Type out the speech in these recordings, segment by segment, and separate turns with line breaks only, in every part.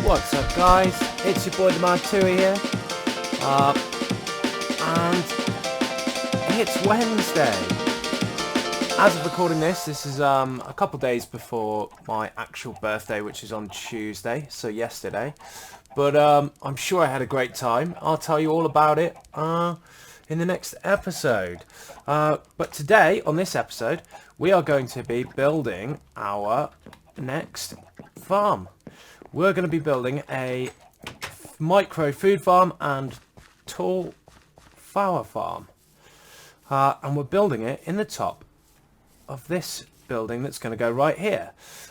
What's up, guys? It's your boy the Man Tui here, and it's Wednesday. As of recording this is a couple days before my actual birthday, which is on Tuesday, so yesterday. But I'm sure I had a great time. I'll tell you all about it in the next episode. But today, on this episode, we are going to be building our next farm. We're going to be building a micro food farm and tall flower farm. And we're building it in the top of this building that's going to go right here.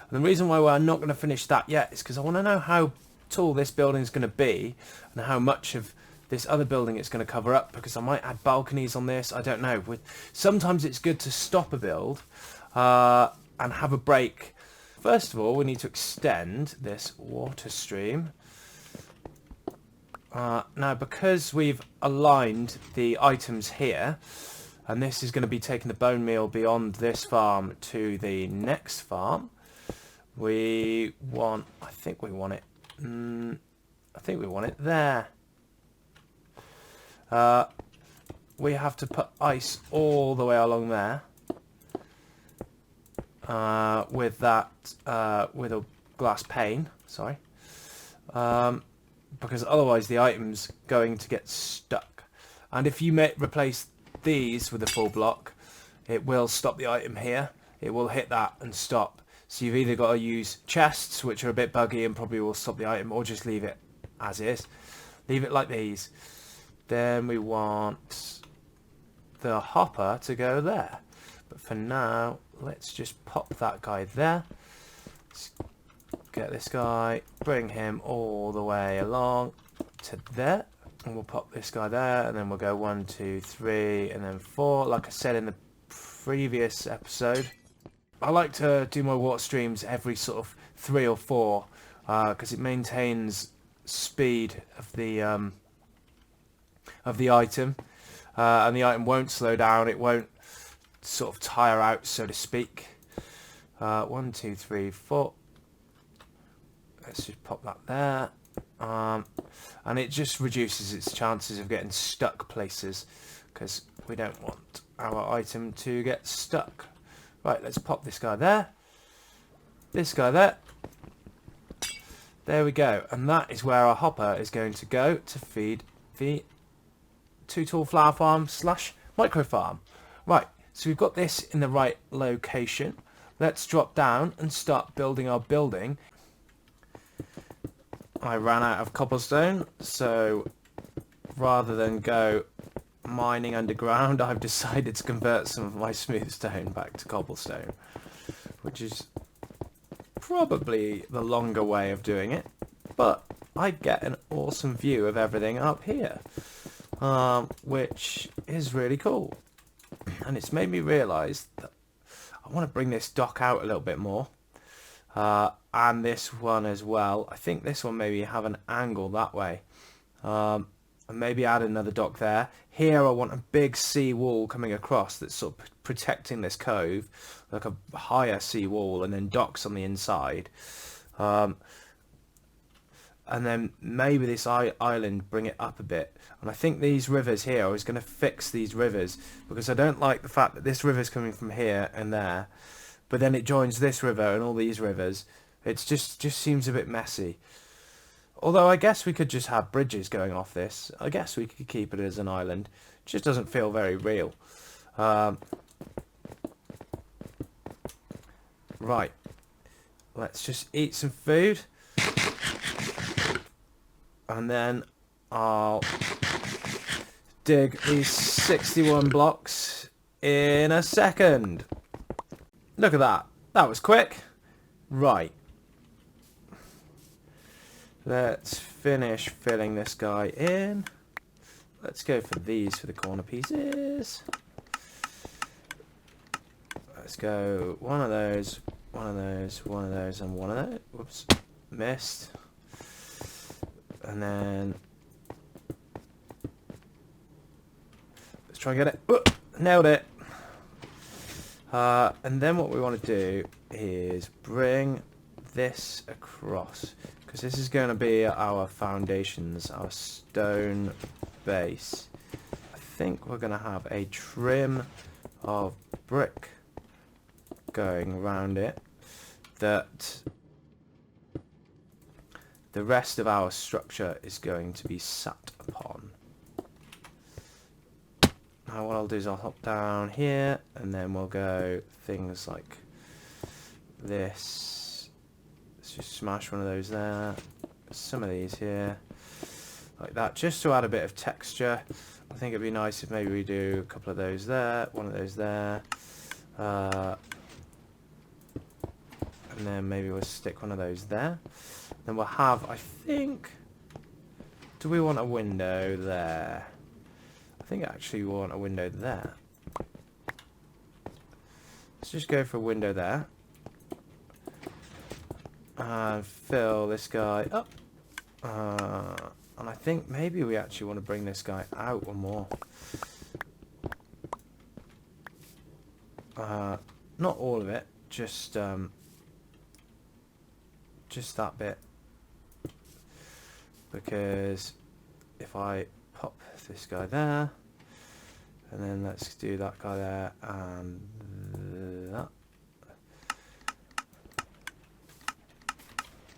And the reason why we're not going to finish that yet is because I want to know how tall this building is going to be and how much of this other building it's going to cover up, because I might add balconies on this. I don't know. Sometimes it's good to stop a build and have a break. First of all, we need to extend this water stream. Now, because we've aligned the items here, and this is going to be taking the bone meal beyond this farm to the next farm, I think we want it there. We have to put ice all the way along there. With a glass pane, sorry, because otherwise the item's going to get stuck. And if you replace these with a full block, it will stop the item here. It will hit that and stop. So you've either got to use chests, which are a bit buggy and probably will stop the item, or just leave it as is. Leave it like these. Then we want the hopper to go there. But for now, let's just pop that guy there. Let's get this guy, bring him all the way along to there, and we'll pop this guy there, and then we'll go 1, 2, 3, and then 4. Like I said in the previous episode, I like to do my water streams every sort of 3 or 4, because it maintains speed of the item, and the item won't slow down. It won't sort of tire out, so to speak. 1, 2, 3, 4. Let's just pop that there, and it just reduces its chances of getting stuck places, because we don't want our item to get stuck. Right, let's pop this guy there, this guy there. There we go, and that is where our hopper is going to go to feed the Too Tall Flower Farm / micro farm. Right. So we've got this in the right location. Let's drop down and start building our building. I ran out of cobblestone, so rather than go mining underground, I've decided to convert some of my smooth stone back to cobblestone, which is probably the longer way of doing it, but I get an awesome view of everything up here, which is really cool. And it's made me realise that I want to bring this dock out a little bit more, and this one as well. I think this one maybe have an angle that way, and maybe add another dock there. Here I want a big sea wall coming across that's sort of protecting this cove, like a higher sea wall, and then docks on the inside. And then maybe this island, bring it up a bit. And I think these rivers here, I was going to fix these rivers, because I don't like the fact that this river's coming from here and there, but then it joins this river and all these rivers. It just seems a bit messy. Although I guess we could just have bridges going off this. I guess we could keep it as an island. It just doesn't feel very real. Right. Let's just eat some food. And then I'll dig these 61 blocks in a second. Look at that. That was quick. Right. Let's finish filling this guy in. Let's go for these for the corner pieces. Let's go one of those, one of those, one of those, and one of those. Whoops. Missed. And then let's try and get it. Nailed it. And then what we want to do is bring this across, because this is going to be our foundations, our stone base. I think we're going to have a trim of brick going around it that the rest of our structure is going to be sat upon. Now what I'll do is I'll hop down here, and then we'll go things like this. Let's just smash one of those there. Some of these here, like that, just to add a bit of texture. I think it'd be nice if maybe we do a couple of those there, one of those there, and then maybe we'll stick one of those there. Then we'll have, I think, do we want a window there? I think actually we want a window there. Let's just go for a window there. And fill this guy up. And I think maybe we actually want to bring this guy out one more. Not all of it, just that bit. Because if I pop this guy there, and then let's do that guy there, and that,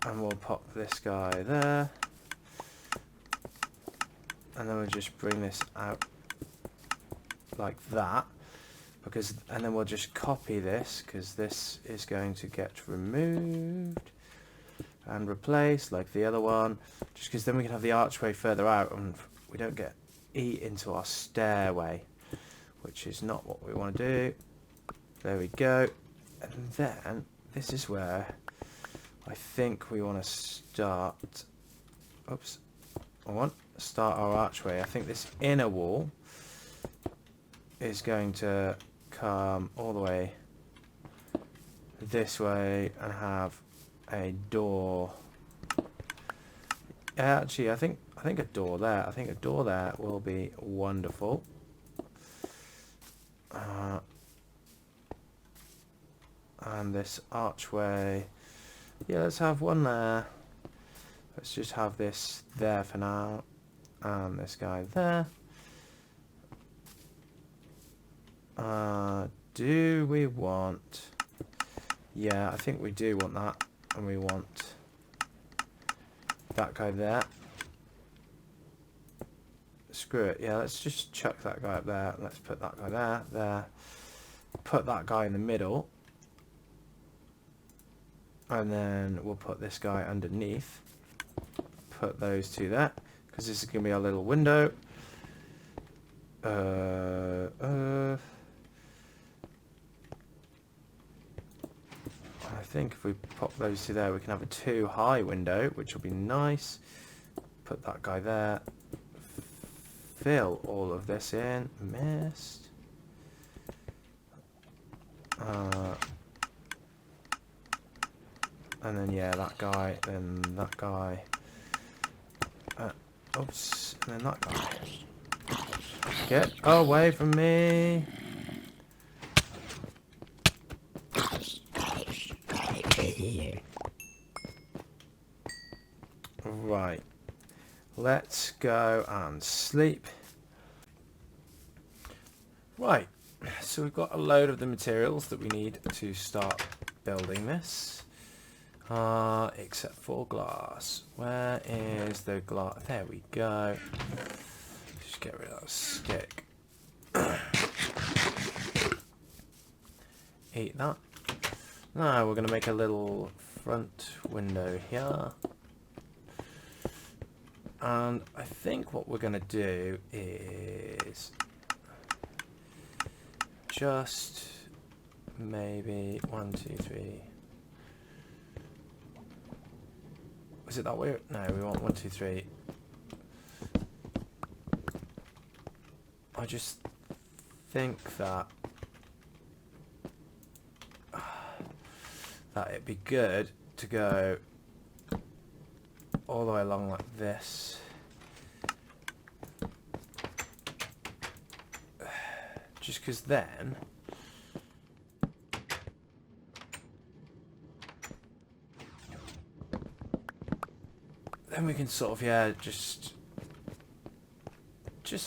and we'll pop this guy there, and then we'll just bring this out like that, because, and then we'll just copy this, because this is going to get removed and replaced like the other one, just because then we can have the archway further out and we don't get eat into our stairway, which is not what we want to do. There we go. And then this is where I think we want to start. Oops, I want to start our archway. I think this inner wall is going to come all the way this way and have a door. Actually, I think a door there. I think a door there will be wonderful. And this archway, yeah, let's have one there. Let's just have this there for now, and this guy there. Do we want? Yeah, I think we do want that, and we want that guy there. Screw it, yeah, let's just chuck that guy up there. Let's put that guy there. Put that guy in the middle. And then we'll put this guy underneath. Put those two there, because this is going to be our little window. I think if we pop those two there, we can have a 2 high window, which will be nice. Put that guy there. Fill all of this in. Missed. And then yeah, that guy, then that guy. Oops, and then that guy. Get away from me! Right, let's go and sleep. Right, so we've got a load of the materials that we need to start building this. Except for glass. Where is the glass? There we go. Just get rid of that stick. Eat that. Now we're going to make a little front window here. And I think what we're going to do is just maybe 1, 2, 3. Is it that way? No, we want 1, 2, 3. I just think that it'd be good to go all the way along like this. Just because then then we can sort of, yeah, just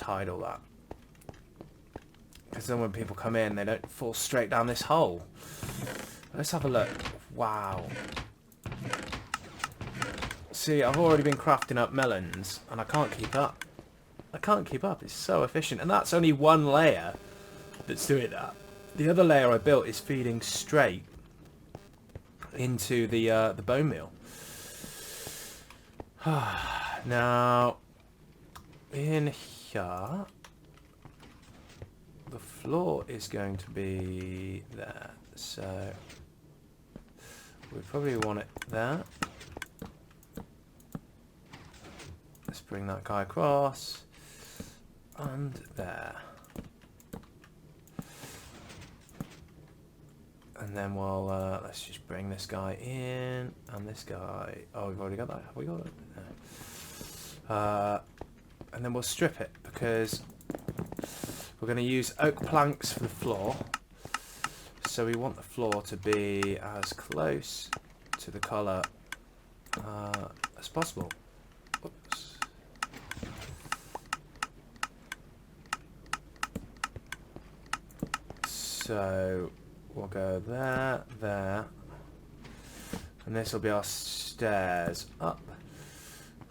hide all that. Because then when people come in, they don't fall straight down this hole. Let's have a look. Wow. See, I've already been crafting up melons, and I can't keep up. I can't keep up. It's so efficient. And that's only one layer that's doing that. The other layer I built is feeding straight into the bone meal. Now, in here, the floor is going to be there. So, we probably want it there. Let's bring that guy across. And there. And then we'll, let's just bring this guy in, and this guy, oh, we've already got that, have we got it? No. And then we'll strip it, because we're going to use oak planks for the floor. So we want the floor to be as close to the colour as possible. Oops. So we'll go there, there, and this will be our stairs up.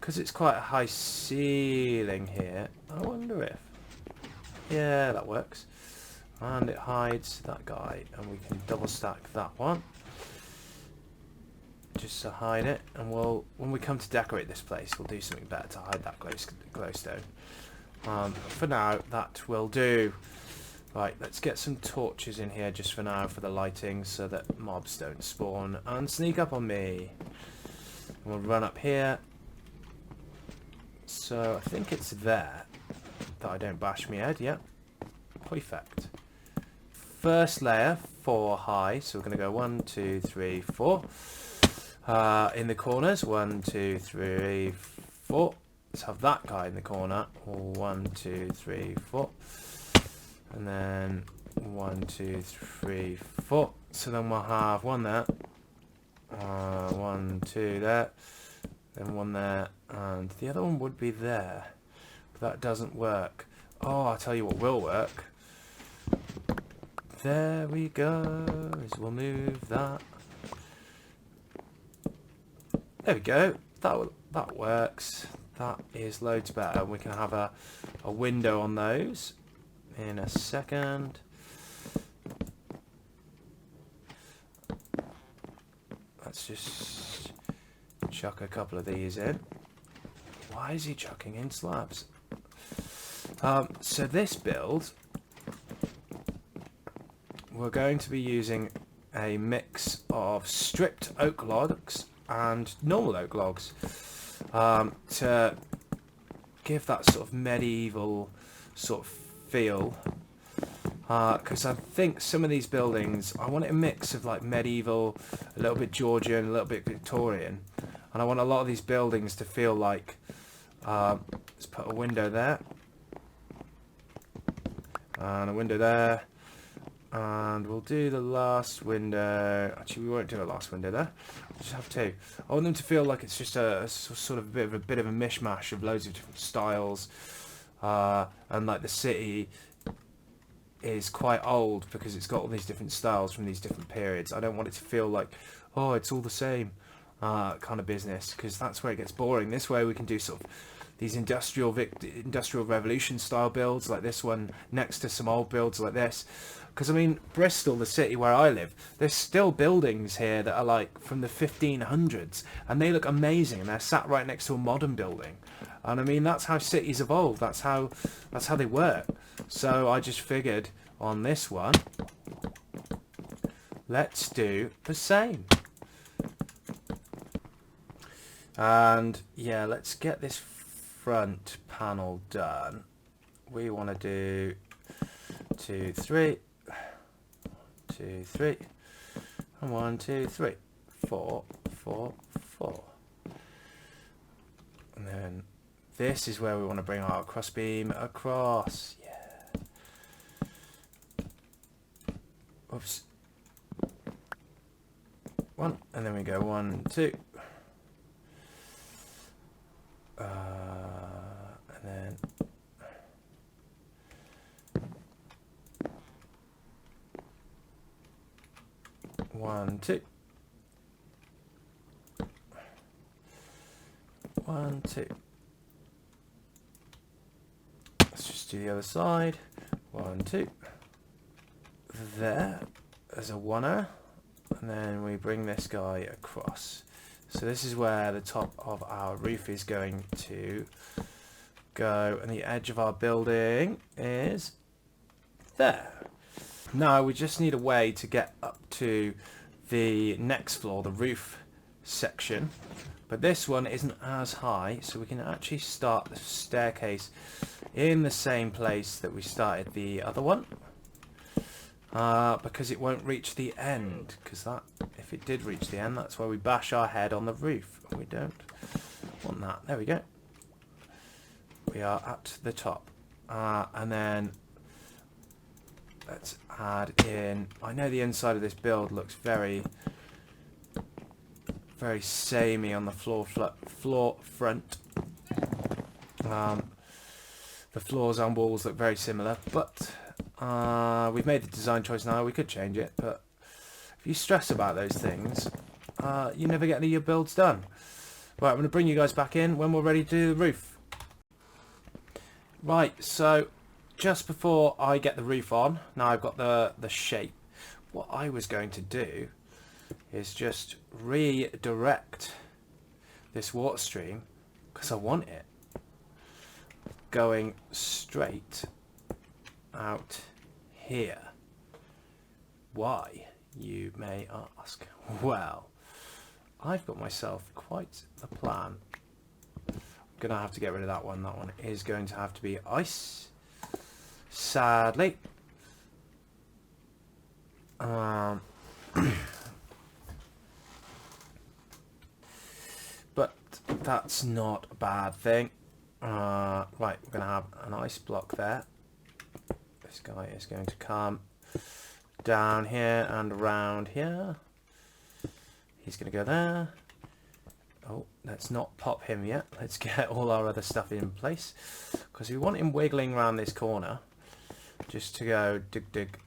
Because it's quite a high ceiling here, I wonder if... Yeah, that works. And it hides that guy, and we can double stack that one. Just to hide it, and we'll, when we come to decorate this place, we'll do something better to hide that glowstone. For now, that will do. Right, let's get some torches in here just for now for the lighting, so that mobs don't spawn and sneak up on me. And we'll run up here. So I think it's there that I don't bash me head yet. Perfect. First layer, 4 high, so we're going to go 1, 2, 3, 4. In the corners, 1, 2, 3, 4. Let's have that guy in the corner. 1, 2, 3, 4. And then 1, 2, 3, 4. So then we'll have one there. 1, 2 there. Then one there. And the other one would be there. But that doesn't work. Oh, I'll tell you what will work. There we go. We'll move that. There we go. That works. That is loads better. We can have a window on those in a second. Let's just chuck a couple of these in. Why is he chucking in slabs? So this build, we're going to be using a mix of stripped oak logs and normal oak logs to give that sort of medieval sort of feel. Because I think some of these buildings, I want a mix of like medieval, a little bit Georgian, a little bit Victorian, and I want a lot of these buildings to feel like. Let's put a window there, and a window there, and we'll do the last window. Actually, we won't do the last window there. We'll just have 2. I want them to feel like it's just a sort of a bit of a mishmash of loads of different styles, and like the city is quite old because it's got all these different styles from these different periods. I don't want it to feel like, oh, it's all the same kind of business, because that's where it gets boring. This way we can do sort of these industrial revolution style builds like this one next to some old builds like this. Because I mean, Bristol, the city where I live, there's still buildings here that are like from the 1500s, and they look amazing, and they're sat right next to a modern building. And I mean, that's how cities evolve. That's how they work. So I just figured on this one, let's do the same. And yeah, let's get this front panel done. We want to do 2, 3, 2, 3, and 1, 2, 3, 4, 4, 4. And then this is where we want to bring our crossbeam across. Yeah. Oops. 1, and then we go 1, 2. 1, 2. 1, 2. Let's just do the other side. 1, 2. There's a 1er. And then we bring this guy across. So this is where the top of our roof is going to go, and the edge of our building is there. Now we just need a way to get up to the next floor, the roof section, but this one isn't as high, so we can actually start the staircase in the same place that we started the other one, because it won't reach the end, because that, if it did reach the end, that's where we bash our head on the roof, and we don't want that. There we go. We are at the top, and then let's add in, I know the inside of this build looks very samey on the floor front. The floors and walls look very similar, but we've made the design choice now. We could change it, but if you stress about those things, you never get any of your builds done. Right, I'm going to bring you guys back in when we're ready to do the roof. Right, so just before I get the roof on, now I've got the shape, what I was going to do is just redirect this water stream, because I want it going straight out here. Why, you may ask? Well, I've got myself quite a plan. I'm going to have to get rid of that one. That one is going to have to be ice, sadly. But that's not a bad thing. Right, we're going to have an ice block there. This guy is going to come down here and around here. He's going to go there. Oh, let's not pop him yet. Let's get all our other stuff in place, because we want him wiggling around this corner, just to go dig,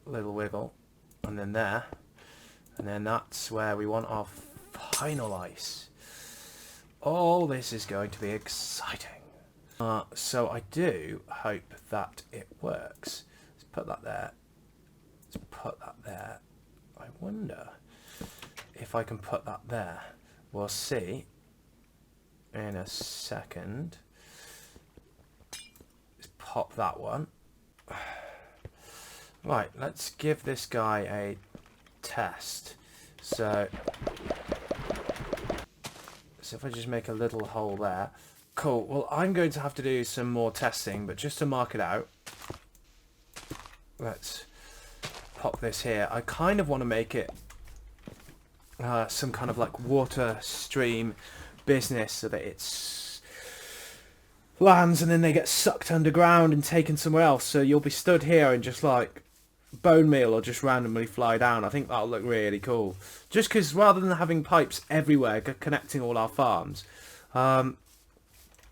little wiggle, and then there, and then that's where we want our final ice. All this is going to be exciting. So I do hope that it works. Let's put that there. Let's put that there. I wonder if I can put that there. We'll see in a second. Let's pop that one. Right, let's give this guy a test. So if I just make a little hole there. Cool. Well, I'm going to have to do some more testing, but just to mark it out, let's pop this here. I kind of want to make it some kind of like water stream business, so that it's lands and then they get sucked underground and taken somewhere else. So you'll be stood here and just like bone meal or just randomly fly down. I think that'll look really cool. Just because rather than having pipes everywhere connecting all our farms,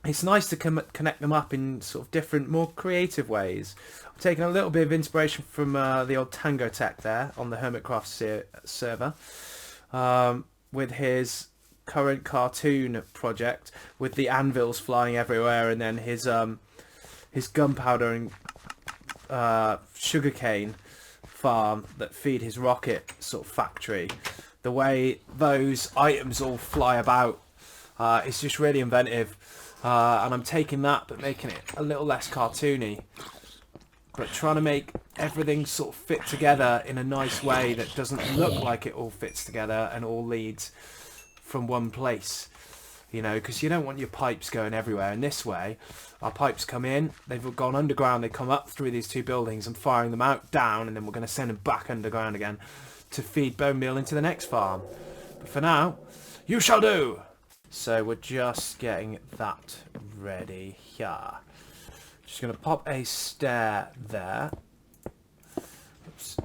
it's nice to connect them up in sort of different, more creative ways. I've taken a little bit of inspiration from the old Tango Tech there on the Hermitcraft server, with his current cartoon project with the anvils flying everywhere, and then his gunpowder and sugarcane farm that feed his rocket sort of factory. The way those items all fly about, it's just really inventive. And I'm taking that but making it a little less cartoony, but trying to make everything sort of fit together in a nice way that doesn't look like it all fits together and all leads from one place, you know, because you don't want your pipes going everywhere. And this way our pipes come in, they've gone underground, they come up through these two buildings and firing them out down, and then we're going to send them back underground again to feed bone meal into the next farm. But for now, you shall do. So we're just getting that ready here. Just going to pop a stair there. Oops.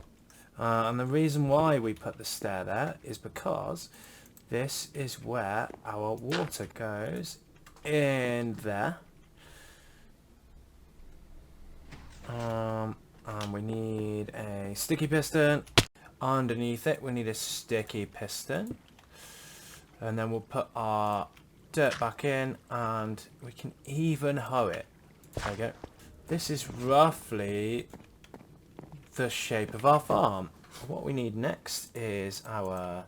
And the reason why we put the stair there is because this is where our water goes in there. And we need a sticky piston. Underneath it we need a sticky piston, and then we'll put our dirt back in and we can even hoe it. There we go. This is roughly the shape of our farm. What we need next is our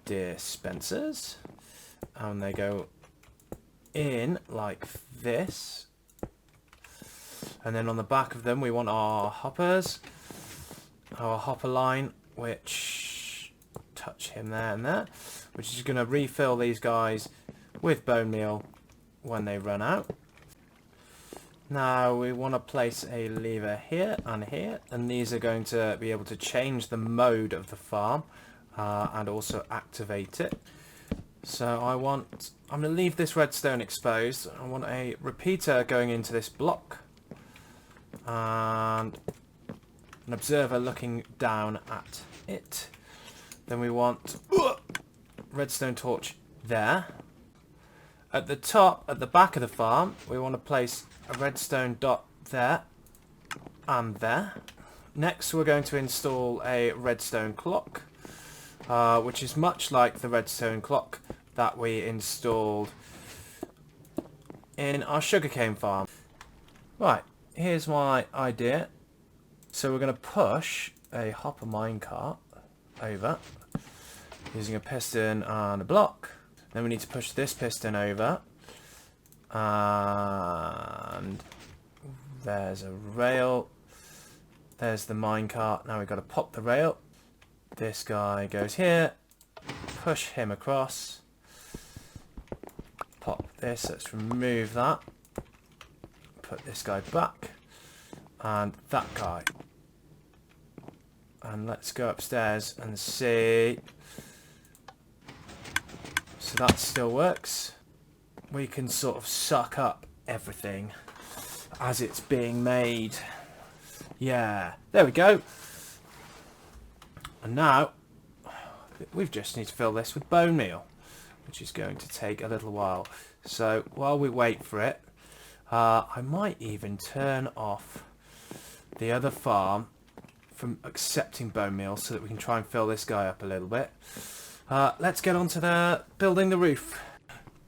dispensers, and they go in like this, and then on the back of them we want our hoppers, our hopper line, which touch him there and there, which is going to refill these guys with bone meal when they run out. Now we want to place a lever here, and these are going to be able to change the mode of the farm and also activate it. So I'm going to leave this redstone exposed. I want a repeater going into this block and an observer looking down at it. Then we want redstone torch there. At the top, at the back of the farm, we want to place a redstone dot there and there. Next we're going to install a redstone clock, which is much like the redstone clock that we installed in our sugarcane farm. Right, here's my idea. So we're going to push a hopper minecart over using a piston and a block. Then we need to push this piston over, and there's a rail. There's the minecart. Now we've got to pop the rail. This guy goes here. Push him across. Pop this. Let's remove that. Put this guy back. And that guy. And let's go upstairs and see. So that still works. We can sort of suck up everything as it's being made. Yeah, there we go. And now we just need to fill this with bone meal, which is going to take a little while. So while we wait for it, I might even turn off the other farm from accepting bone meal so that we can try and fill this guy up a little bit. Let's get on to the building the roof.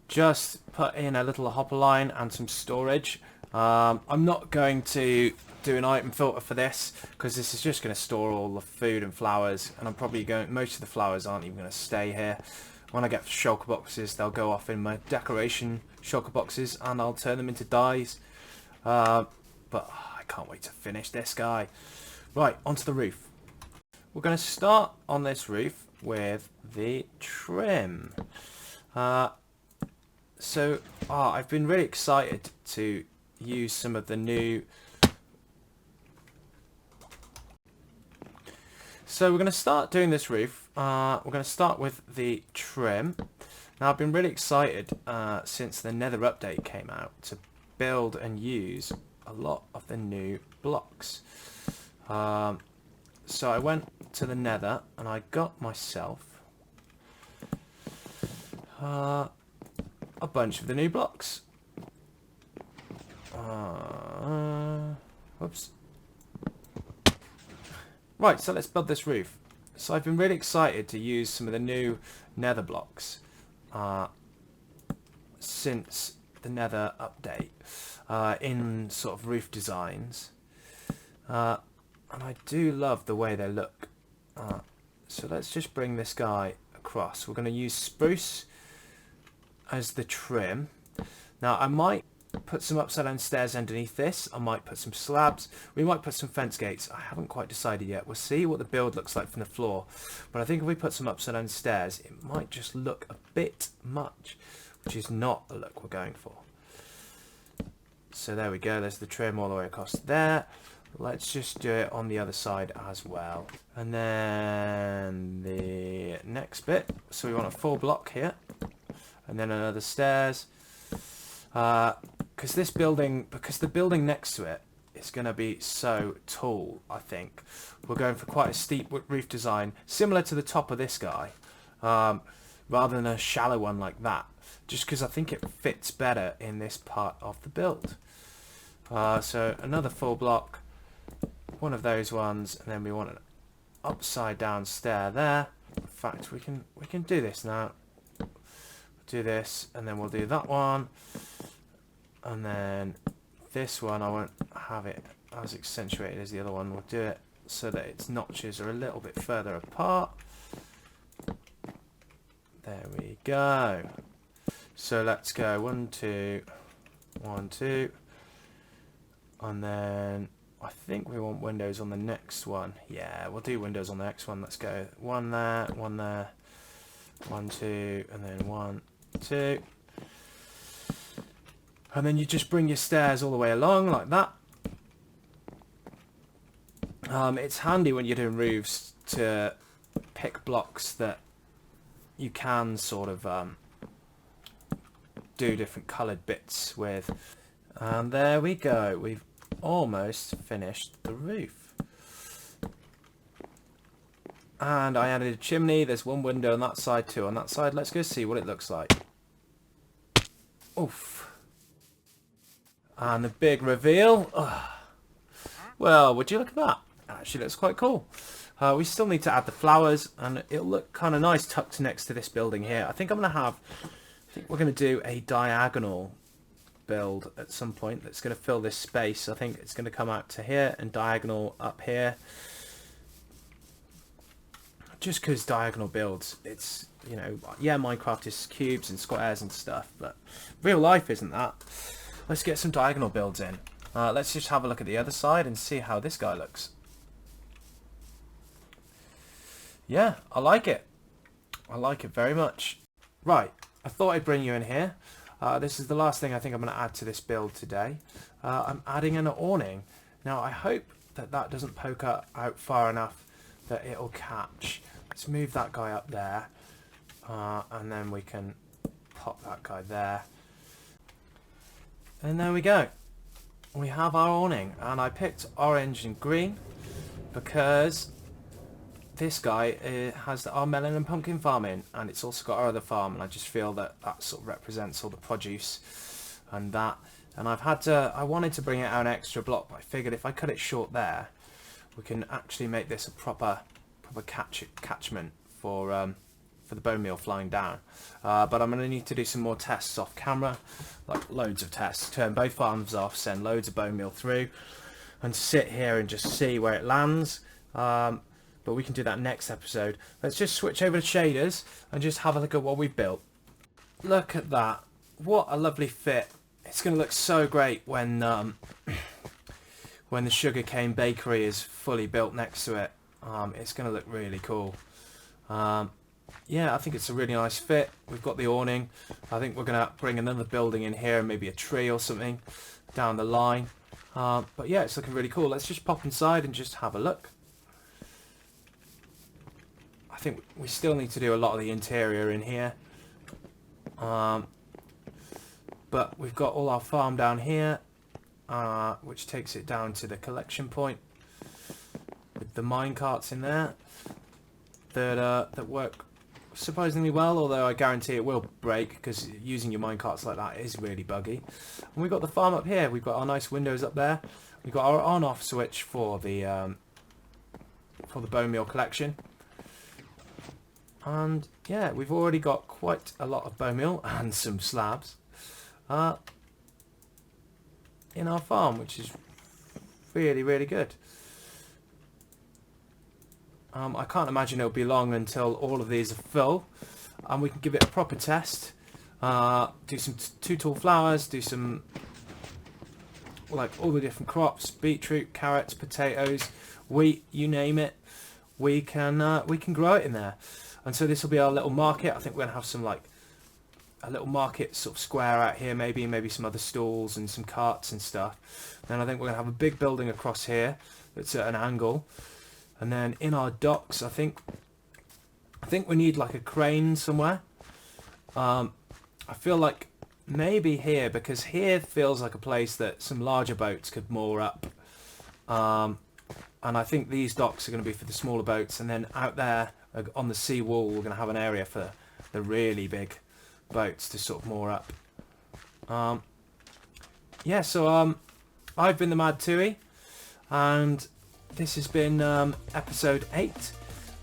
Just put in a little hopper line and some storage. I'm not going to do an item filter for this because this is just going to store all the food and flowers, and I'm probably going, most of the flowers aren't even going to stay here. When I get shulker boxes, they'll go off in my decoration shulker boxes and I'll turn them into dyes. But I can't wait to finish this guy. Right, onto the roof. We're going to start on this roof with the trim. I've been really excited to use some of the new. So we're going to start doing this roof. We're going to start with the trim. Now I've been really excited since the Nether update came out to build and use a lot of the new blocks. So I went to the Nether and I got myself a bunch of the new blocks. Whoops. Right, so let's build this roof. So I've been really excited to use some of the new Nether blocks since the Nether update in sort of roof designs. And I do love the way they look. So let's just bring this guy across. We're going to use spruce as the trim. Now I might put some upside down stairs underneath this. I might put some slabs. We might put some fence gates. I haven't quite decided yet. We'll see what the build looks like from the floor. But I think if we put some upside down stairs, it might just look a bit much, which is not the look we're going for. So there we go. There's the trim all the way across there. Let's just do it on the other side as well. And then the next bit. So we want a full block here. And then another stairs. Because the building next to it is going to be so tall, I think. We're going for quite a steep roof design, similar to the top of this guy. Rather than a shallow one like that. Just because I think it fits better in this part of the build. So another full block. One of those ones, and then we want upside down stair there. In fact, we can do this now. Do this, and then we'll do that one, and then this one I won't have it as accentuated as the other one. We'll do it so that its notches are a little bit further apart. There we go. So let's go 1, 2, 1, 2, and then I think we want windows on the next one. Yeah, we'll do windows on the next one. Let's go 1 there, 1 there, 1, 2, and then 1, 2. And then you just bring your stairs all the way along like that. It's handy when you're doing roofs to pick blocks that you can sort of do different coloured bits with. And there we go. We've almost finished the roof. And I added a chimney. There's one window on that side, two on that side. Let's go see what it looks like. Oof. And the big reveal. Ugh. Well, would you look at that? Actually looks quite cool. We still need to add the flowers, and it'll look kind of nice tucked next to this building here. I think we're going to do a diagonal build at some point that's going to fill this space. I think it's going to come out to here and diagonal up here. Just because diagonal builds, it's, you know, yeah, Minecraft is cubes and squares and stuff, but real life isn't that. Let's get some diagonal builds in. Let's just have a look at the other side and see how this guy looks. Yeah, I like it. I like it very much. Right, I thought I'd bring you in here. This is the last thing I think I'm going to add to this build today. I'm adding an awning. Now, I hope that that doesn't poke out far enough that it'll catch. Let's move that guy up there, and then we can pop that guy there. And there we go. We have our awning, and I picked orange and green because this guy has our melon and pumpkin farm in, and it's also got our other farm, and I just feel that that sort of represents all the produce and that. And I wanted to bring it out an extra block, but I figured if I cut it short there, we can actually make this a proper catchment for the bone meal flying down. But I'm going to need to do some more tests off camera, like loads of tests, turn both farms off, send loads of bone meal through, and sit here and just see where it lands. But we can do that next episode. Let's just switch over to shaders and just have a look at what we've built. Look at that. What a lovely fit. It's going to look so great when the sugarcane bakery is fully built next to it. It's going to look really cool. Yeah, I think it's a really nice fit. We've got the awning. I think we're going to bring another building in here, maybe a tree or something down the line. But yeah, it's looking really cool. Let's just pop inside and just have a look. I think we still need to do a lot of the interior in here. But we've got all our farm down here, which takes it down to the collection point with the mine carts in there that work surprisingly well, although I guarantee it will break because using your mine carts like that is really buggy. And we've got the farm up here. We've got our nice windows up there. We've got our on-off switch for the bone meal collection. And yeah, we've already got quite a lot of bone meal and some slabs in our farm, which is really, really good. I can't imagine it'll be long until all of these are full, and we can give it a proper test. Do some two tall flowers, do some like all the different crops: beetroot, carrots, potatoes, wheat, you name it. We can grow it in there. And so this will be our little market. I think we're going to have some like a little market sort of square out here, maybe some other stalls and some carts and stuff. Then I think we're going to have a big building across here that's at an angle. And then in our docks, I think we need like a crane somewhere. I feel like maybe here, because here feels like a place that some larger boats could moor up. And I think these docks are going to be for the smaller boats, and then out there on the sea wall we're going to have an area for the really big boats to sort of moor up. Yeah, so I've been the Mad Tui, and this has been episode 8.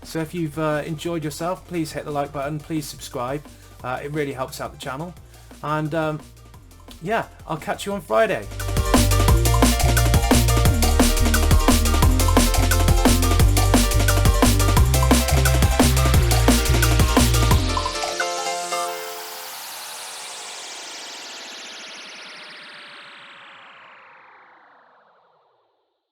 So if you've enjoyed yourself, please hit the like button, please subscribe. It really helps out the channel. And yeah, I'll catch you on Friday.